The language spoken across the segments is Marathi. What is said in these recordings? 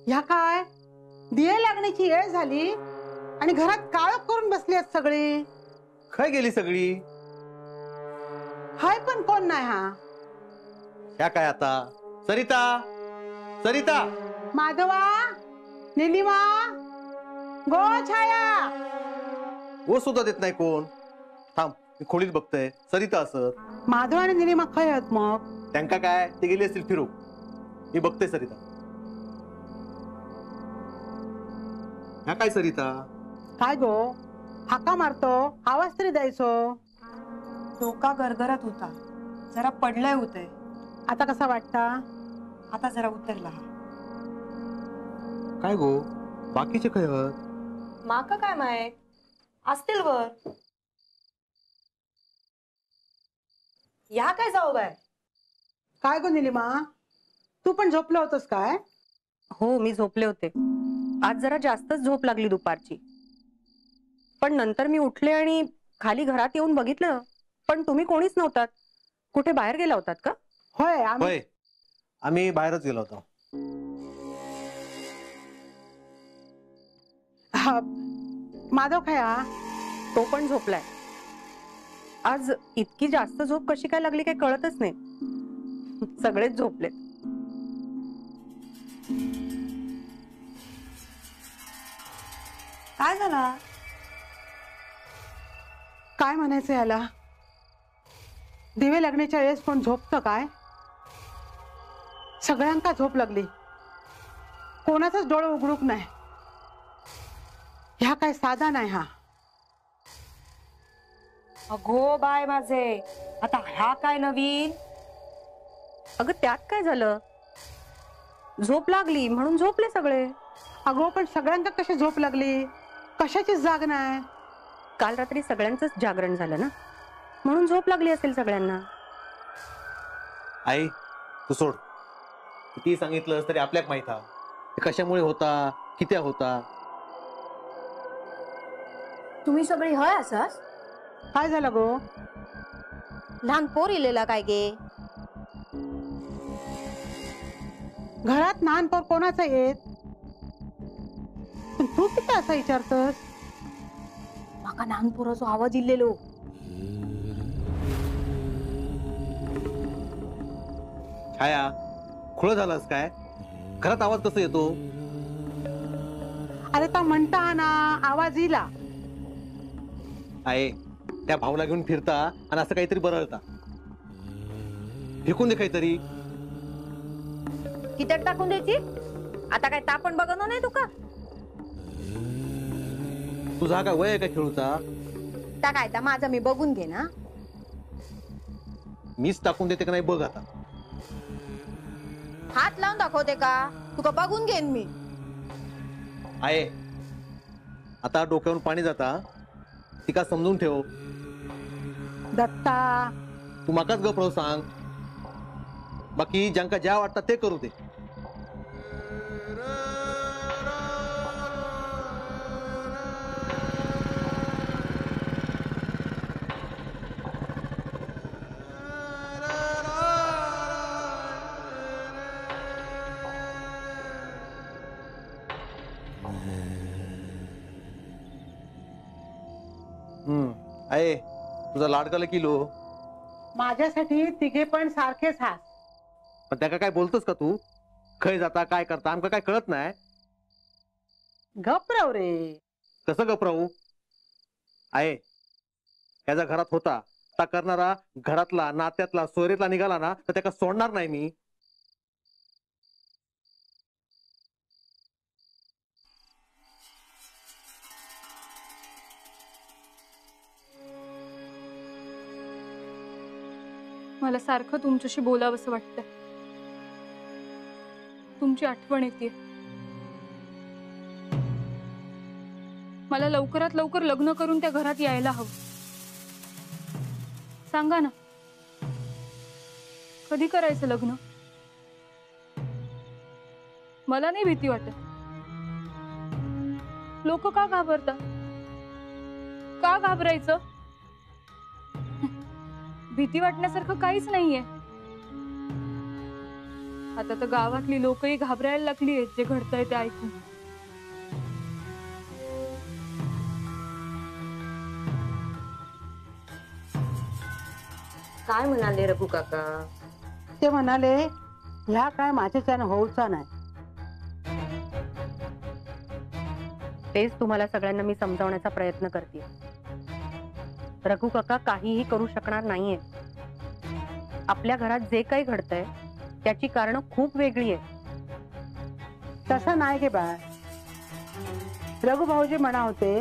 ह्या काय दिवे लागण्याची वेळ झाली आणि घरात काळ करून बसली आहेत सगळी. खय गेली सगळी? हाय पण कोण नाही हा. ह्या काय आता? सरिता, सरिता, माधवा, निलिमा, गो छाया. वो सुद्धा देत नाही कोण. थांब मी खोलीत बघतोय. सरिता असत. माधव आणि निलिमा खय आहेत मग? त्यांका काय ते गेली असतील फिरू. मी बघतोय सरिता. ह्या काय सरिता? काय गो हाका मारतो आवाज तरी द्यायचो. डोका गरगरत होता, जरा पडलंय होतंय. आता कसा वाटता? आता जरा उतरला. काय गो बाकीचे काय हत? माका काय माहित, असतील वर. या काय जाऊ बाय? काय गो निलिमा तू पण झोपलं होतस काय? हो मी झोपले होते. आज जरा जास्तच झोप लागली दुपारची. पण नंतर मी उठले आणि खाली घरात येऊन बघितलं, पण तुम्ही कोणीच नव्हतात. कुठे बाहेर गेला होतात का? होय आम्ही बाहेरच गेलो होतो. माधव खया? तो पण झोपलाय. आज इतकी जास्त झोप कशी काय लागली काही कळतच नाही. सगळेच झोपलेत. काय झाला? काय म्हणायचं याला? दिवे लागण्याच्या वेळेस कोण झोपतं काय? सगळ्यांका झोप लागली, कोणाचाच डोळे उघडूक नाही. ह्या काय साधा नाही हा. अगो बाय माझे, आता ह्या काय नवीन? अगं त्यात काय झालं? झोप लागली म्हणून झोपले सगळे. अगो पण सगळ्यांका कशी झोप लागली? कशाचीच जाग नाही. काल रात्री सगळ्यांचंच जागरण झालं ना, म्हणून झोप लागली असेल सगळ्यांना. आई तू सोड. किती सांगितलं तरी आपल्याक माहित हा कशामुळे होता, किती होता. तुम्ही सगळी हय असाच? काय झालं गो? लहान पोर इलेला काय गे? घरात लहान पोर कोणाचं येत? पण तू किती असं विचारतस? माका लहान पोराचो आवाज इल्लेलो. छाया खुळ झालास काय? घरात आवाज कसा येतो? अरे तो म्हणता ना आवाज इला. आहे त्या भाऊला घेऊन फिरता आणि असं काहीतरी बरळता. फेकून दे काहीतरी. किती टाकून द्यायची? आता काय तापण बघणं नाही तुका? तुझा काय वय आहे का खेळूचा? त्या काय त्या माझा मी बघून घे ना. मीच टाकून देते का नाही बघ आता. हात लावून दाखवते का? तुका बघून घेईन मी. आहे आता डोक्यावरून पाणी जाता, ती का समजून ठेव. दत्ता तू माकाच गप्र सांग. बाकी ज्यांका ज्या वाटतात ते करू दे. आहे तुझा लाडकाला किलो. माझ्यासाठी तिघे पण सारखेच हास. पण त्या काय बोलतोस का तू? खय जाता काय करता आमका काय कळत नाही. गप्राव रे. कसं गप्रावू? आहे ह्याचा घरात होता ता करणारा घरातला नात्यातला सोयरेतला निघाला ना तर त्याला सोडणार नाही मी. मला सारखं तुमच्याशी बोलावंसं वाटतंय. तुमची आठवण येते. मला लवकरात लवकर लग्न करून त्या घरात यायला हवं. सांगा ना कधी करायचं लग्न? मला नाही भीती वाटत. लोक का घाबरतात? का घाबरायचं? भीती वाटण्यासारखं काहीच नाहीये. आता तर गावातली लोकही घाबरायला लागली आहेत जे घडतंय ते ऐकून. काय म्हणाले रघु काका? ते म्हणाले ह्या काय माझ्याच्यानं होऊचा नाही. तेच तुम्हाला सगळ्यांना मी समजावण्याचा प्रयत्न करते. रघु काका काहीही करू शकणार नाहीये. आपल्या घरात जे काही घडतंय त्याची कारणं खूप वेगळी आहेत. तसं नाही गे बाळ. रघु भाऊजी म्हणा होते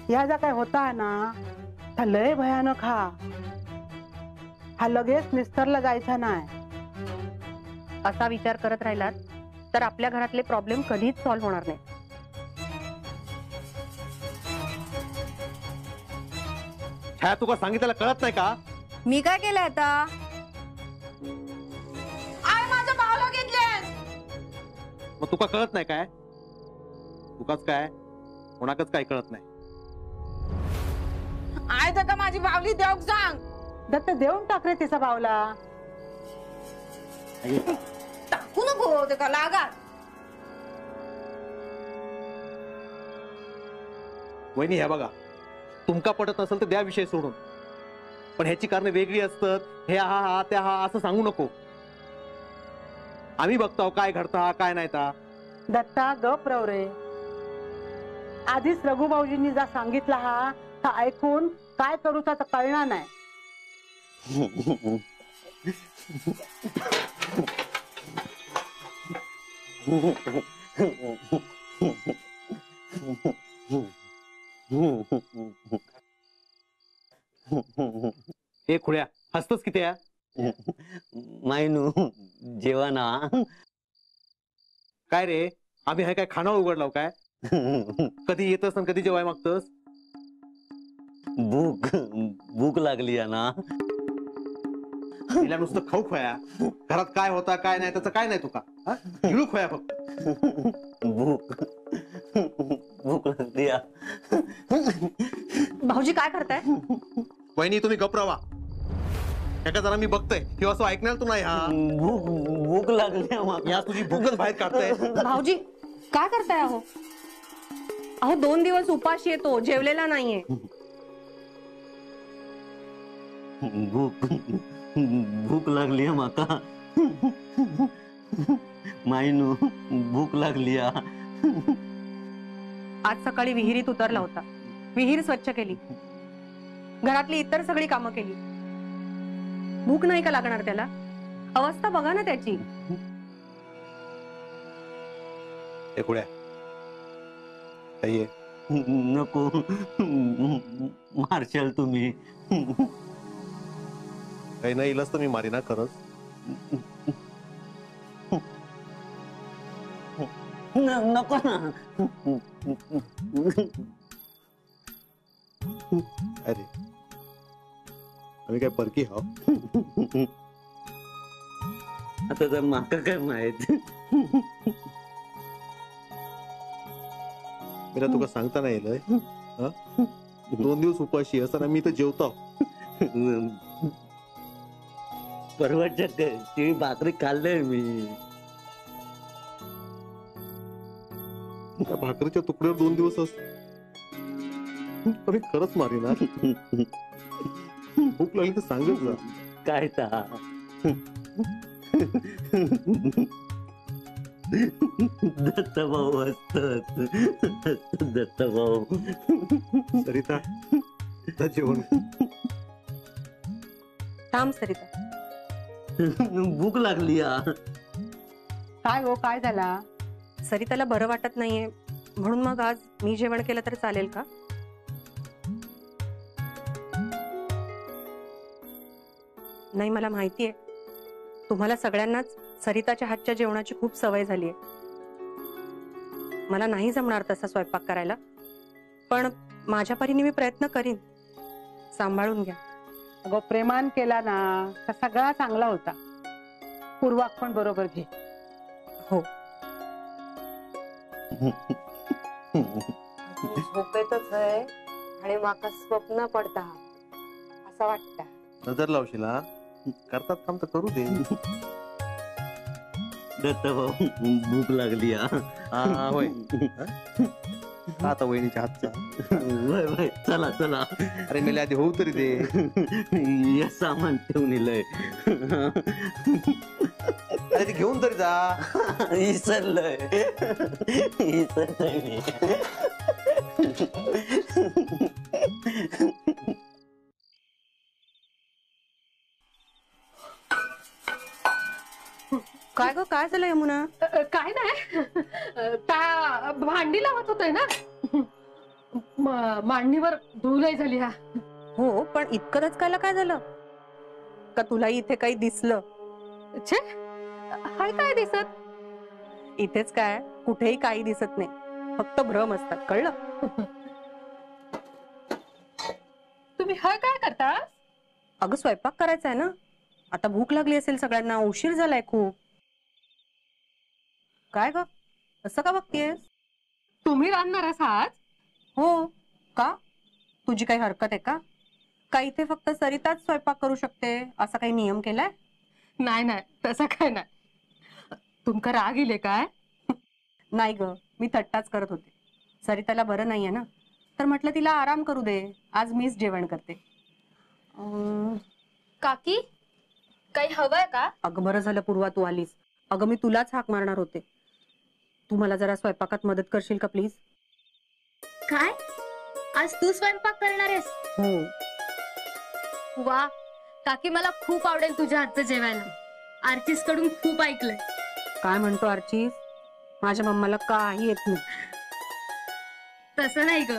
ह्या जा काय होता ना हा लय भयानक. हा लगेच निस्तरला जायचा नाही. असा विचार करत राहिलात तर आपल्या घरातले प्रॉब्लेम कधीच सॉल्व्ह होणार नाही. छाया तुका सांगितलेलं कळत नाही का? मी काय केलं आता? आय माझ्या भावाला घेतले. मग तुका कळत नाही काय? तुकाच काय कोणाकच काय कळत नाही. आय का माझी बावली देऊ सांग. दत्त देऊन टाक रे तिचा भावला. टाकू नको ते का लागा. वहिनी ह्या बघा, तुमका पटत नसेल तर द्या विषय सोडून, पण ह्याची कारण वेगळी असतात. हे हा त्या हा असं सांगू नको. आम्ही बघतो काय घडतं हा काय नाही ता. दत्ता गप रव रे. आधीच रघु भाऊजींनी जा सांगितला हा ऐकून काय करूचा तर कळणार नाही. हे खुळ्या हसतच किती या? मायनू जेवणा काय रे आम्ही हाय काय खाना उघडलाव काय? कधी येतस आणि कधी जेवाय मागतस? भूक भूक लागली आहे ना. तिला नुसतं खाऊ खोया. घरात काय होता काय नाही त्याचं काय नाही तुका. गिळू खोया फक्त. भूक भूक लागली आहे. भाऊजी काय करताय? वहिनी तुम्ही गप राहा. एका जरा मी बघतोय किंवा असं ऐकणार तू नाही. हा भूक भूक लागली आहे मला. या तुझी भूकच बाहेर काढताय. भाऊजी काय करताय? अहो अहो 2 दिवस उपाशी येतो, जेवलेला नाहीये. भूक भूक लागली आहे माका. मायनू भूक लागली आहे. आज सकाळी विहिरीत उतरला होता. विहीर स्वच्छ केली, घरातली इतर सगळी कामं केली. भूक नाही का लागणार त्याला? अवस्था बघा ना त्याची. हे खुळ्या काही आहे? नको मारशाल तुम्ही. काही नाही इलाज तर मी मारी ना खरंच. नको ना. अरे आम्ही काय परकी हाव? आता तर माका काय माहित. मी तुका सांगता नाही येईल. 2 दिवस उपाशी असताना मी तर जेवतो. परवाच्या ती भाकरी खाल्लंय मी. त्या भाकरीच्या तुकड्यावर 2 दिवस अरे खरंच मारी ना. भूक लागली तर सांगत जा. काय ता दत्तभाऊ असतात. दत्तभाऊ सरिता आता जेवण. थांब सरिता. भूक लागली आ. काय हो काय झाला? सरिताला बरं वाटत नाहीये म्हणून मग आज मी जेवण केलं तर चालेल का? नाही मला माहितीये तुम्हाला सगळ्यांनाच सरिताच्या हातच्या जेवणाची खूप सवय झालीये. मला नाही जमणार तसा स्वयंपाक करायला, पण माझ्या परीने मी प्रयत्न करीन. सांभाळून घ्या. अगो प्रेमान केला ना तर सगळा चांगला होता. पूर्वाक पण बरोबर घे. हो. झोपेतच आहे आणि माका स्वप्न पडता असं वाटतं. नजर लावशील हा? करतात काम तर करू दे. दत्ता भाऊ भूक लागली हा. हा होय का आता वहिनीच्या हातचा वय वय चला चला. अरे मेले आधी होऊ तरी दे. हे सामान ठेवून येलंय. अरे ते घेऊन तरी जा. विसरलोय विसरलोय मी. काय ग, काय झालं यमुना? काय नाही त्या भांडी लावत होते ना, मांडणीवर धुलाई झाली. हा हो, पण इतकं दचकायला काय झालं? का तुलाही इथे काही दिसलं? छे, हाय काय दिसत? इथेच काय, कुठेही काही दिसत नाही, फक्त भ्रम असतात, कळलं? तुम्ही हाय काय करता? अगं स्वयंपाक करायचा आहे ना, आता भूक लागली असेल सगळ्यांना, उशीर झालाय खूप. काय ग, असं का बघतीयस? तुम्ही राहणार आज? हो का, तुझी काही हरकत आहे का? का इथे फक्त सरिताच स्वयंपाक करू शकते असा काही नियम केलाय? नाही नाही, तसं काय नाही. तुमका राग इले काय? नाही ग, मी थट्टाच करत होते. सरिताला बरं नाहीये ना, तर म्हटलं तिला आराम करू दे, आज मीच जेवण करते. काकी काही हवंय का? अगं बरं झालं पूर्वा तू आलीस. अगं मी तुलाच हाक मारणार होते. तू मला जरा स्वयंपाकात मदत करशील का प्लीज? काय आज तू स्वयंपाक करणार आहेस? हो. वा काकी, मला खूप आवडेल तुझ्या हातचं जेवायला. आर्चिस कडून खूप ऐकलंय. काय म्हणतो आर्चीस? माझ्या मम्माला काही येत नाही. तसं नाही ग,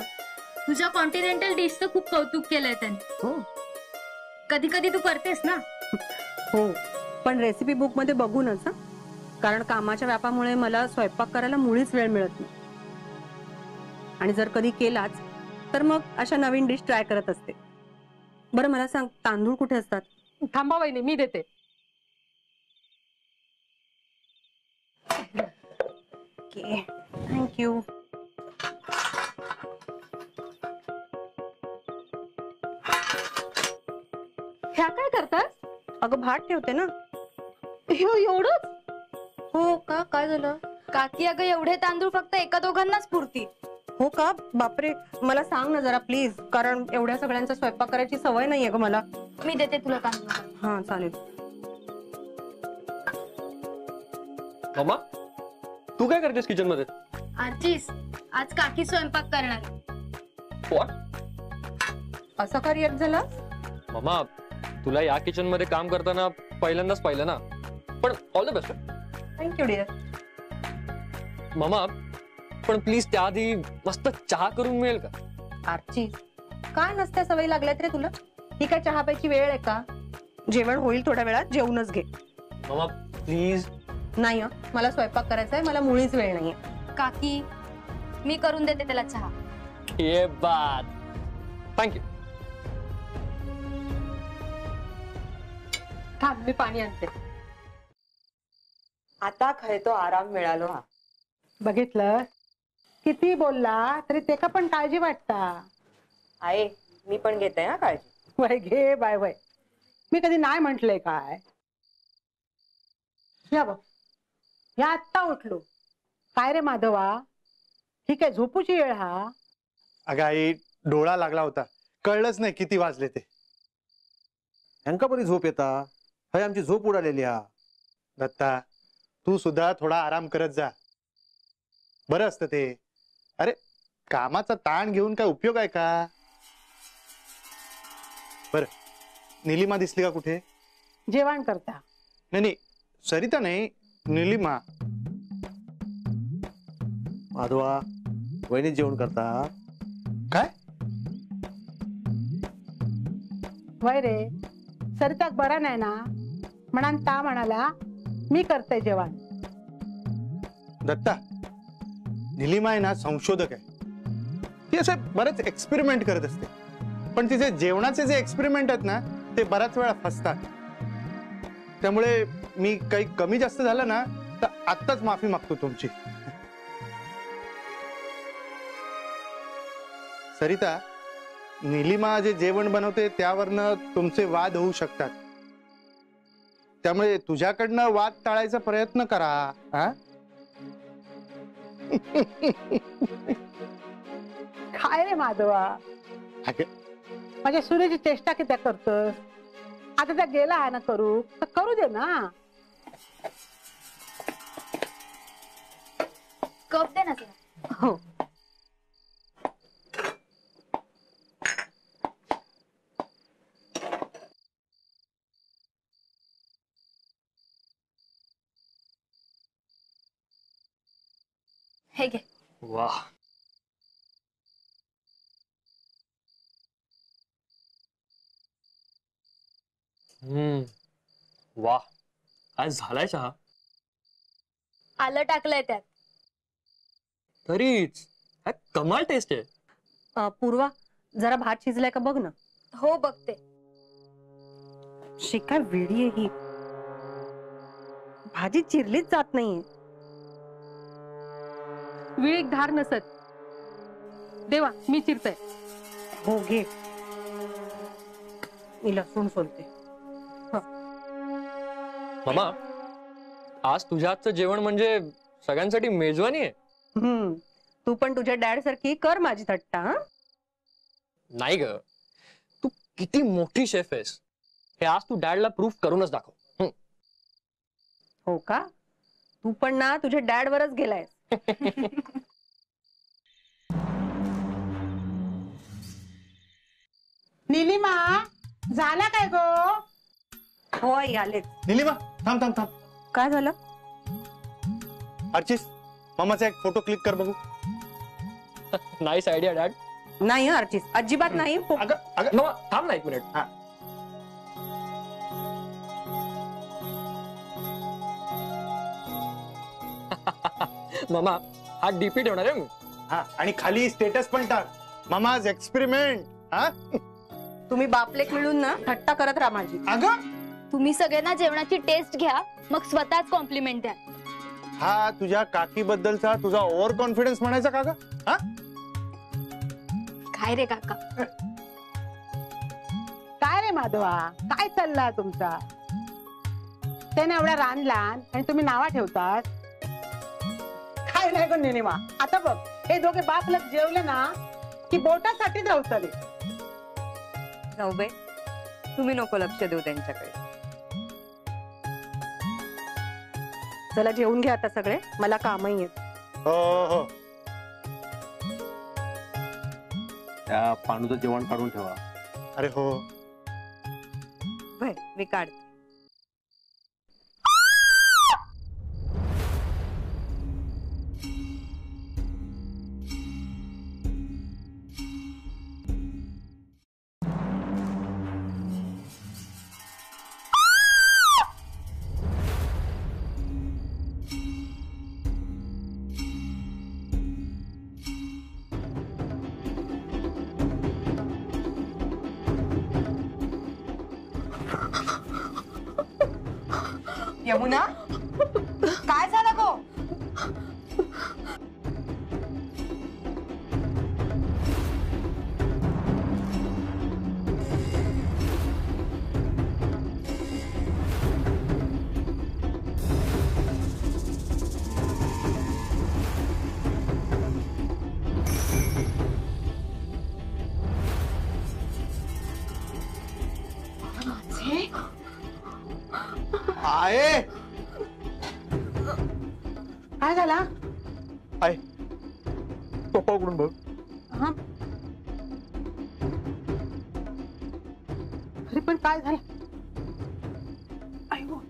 तुझ्या कॉन्टिनेंटल डिशचं खूप कौतुक केलंय त्याने. हो कधी कधी तू करतेस ना. हो, पण रेसिपी बुक मध्ये बघूनच. कारण कामाच्या व्यापामुळे मला स्वयंपाक करायला मुळीच वेळ मिळत नाही, आणि जर कधी केलाच तर मग अशा नवीन डिश ट्राय करत असते. बरं मला सांग, तांदूळ कुठे असतात? थांबा वहिनी, मी देते. थँक्यू. ह्या काय करतास? अगं भात ठेवते ना. एवढंच? हो का, काय झालं? काकी अगं, एवढे तांदूळ फक्त एका दोघांनाच पुरतील. हो का, बापरे, मला सांग ना जरा प्लीज, कारण एवढ्या सगळ्यांचा स्वयंपाक करायची सवय नाहीये ग मला. मी देते तुला तांदूळ. हा चालेल. मम्मा, तू काय करतेस किचन मध्ये? आर्चिस, आज काकी स्वयंपाक करणार. असं का रिॲक्ट झाला? मम्मा, तुला या किचन मध्ये काम करताना पहिल्यांदाच पाहिलं ना, पण all the best. Thank you dear. मम्मा, पण प्लीज त्याआधी मस्त चहा करून मिळेल का? आर्ची, काय नसत्या सवयी लागल्यात रे तुला? ही काय चहा प्यायची वेळ आहे का? जेवण होईल थोड्या वेळात, जेवूनच घे. मम्मा प्लीज. नाही मला स्वयंपाक करायचा आहे, मला मुळीच वेळ नाहीये. काकी, मी करून देते त्याला चहा. ये बात. थँक्यू. थांब, मी पाणी आणते. आता खरे तो आराम मिळालो. हा बघितलं, किती बोलला तरी ते का पण काळजी वाटता. आहे, मी पण घेते हा काळजी. वय घे बाय वय, मी कधी नाही म्हंटलय काय. या बघ, या आत्ता उठलो. काय रे माधवा, ही काय झोपूची वेळ? हा अगं आई, डोळा लागला होता, कळलंच नाही किती वाजले ते. ह्यांका बरी झोप येता, हय आमची झोप उडालेली. हा दत्ता, तू सुद्धा थोडा आराम करत जा, बरं असतं ते. अरे कामाचा ताण घेऊन काय उपयोग आहे का? बरं, निलिमा दिसली का कुठे? जेवण करता? नाही नाही, सरिता नाही, निलिमा. माधवा, वहिनी जेवण करता काय? वय रे, सरिताक बरा नाही ना, म्हणान ता म्हणाला मी करते जेवण. दत्ता, निलिमा आहे ना संशोधक आहे. ती असे बरेच एक्सपेरिमेंट करत असते, पण तिचे जेवणाचे जे एक्सपेरिमेंट आहेत ना ते बऱ्याच वेळा फसतात. त्यामुळे मी काही कमी जास्त झालं ना तर आत्ताच माफी मागतो तुमची. सरिता, निलिमा जे जेवण बनवते त्यावरनं तुमचे वाद होऊ शकतात, त्यामुळे तुझ्याकडनं वाद टाळायचा प्रयत्न करा. हा काय रे माधवा, अगं, माझ्या सुनेची चेष्टा किती करतोस? आता त्या गेला आहे ना करू तर करू दे ना. कप दे ना जरा. हो. हे घे. वाह. वाह, काय झालाय चहा? आलं टाकलंय त्यात. तरीच काय कमाल टेस्ट आहे. पूर्वा, जरा भात शिजलाय का बघ ना. हो बघते. शिकाय वेडी आहे ही. भाजी चिरलीच जात नाहीये. विळीक धार नसत. देवा, मी चिरते. हो घे. मी लसूण सोलते. मामा, आज तुझ्या हातचं जेवण म्हणजे सगळ्यांसाठी मेजवानी आहे. तू पण तुझ्या डॅड सारखी कर माझी थट्टा. हा नाही ग, तू किती मोठी शेफ आहेस हे आज तू डॅडला प्रूफ करूनच दाखव. हो का? तू पण ना तुझ्या डॅड वरच गेलाय. निलिमा, झाला काय गो? हो आई आले. निलिमा, थांब थांब थांब. काय झालं? अर्चिस, मामाचा एक फोटो क्लिक कर बघू. Nice idea dad. नाही अर्चिस, अजिबात नाही. अगं अगं, मामा थांब ना एक मिनिट. हा. मामा, हा डीपी ठेवणार आहे मी. हा, आणि खाली स्टेटस पण टाक, मामाज एक्सपेरिमेंट. हा, तुम्ही बापलेक मिळून ना थट्टा करत राहा माझी. अगं, तुम्ही सगळ्यांना जेवणाची टेस्ट घ्या, मग स्वतःच कॉम्प्लिमेंट द्या. हा तुझ्या काकी बद्दलचा तुझा ओव्हर कॉन्फिडन्स म्हणायचा का ग? हा, काय रे काका? काय रे माधवा, काय चालला तुमचा? त्याने एवढ्या रान लहान आणि तुम्ही नावा ठेवतात. काय नाही गं निलिमा, आता बघ हे दोघे बाप लग जेवले ना की बोटासाठी धावतले. जाऊबाई, तुम्ही नको लक्ष देऊ त्यांच्याकडे. चला जेवून घ्या आता सगळे, मला कामही आहेत. हो हो. त्या पांडूचं जेवण काढून ठेवा. अरे हो. बर, मी काढते. यमुना, काय झालं गो? आहे काय झाला? आहे पप्पा उघडून बघ. हा, अरे पण काय झालं? आयो.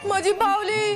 माझी बावली.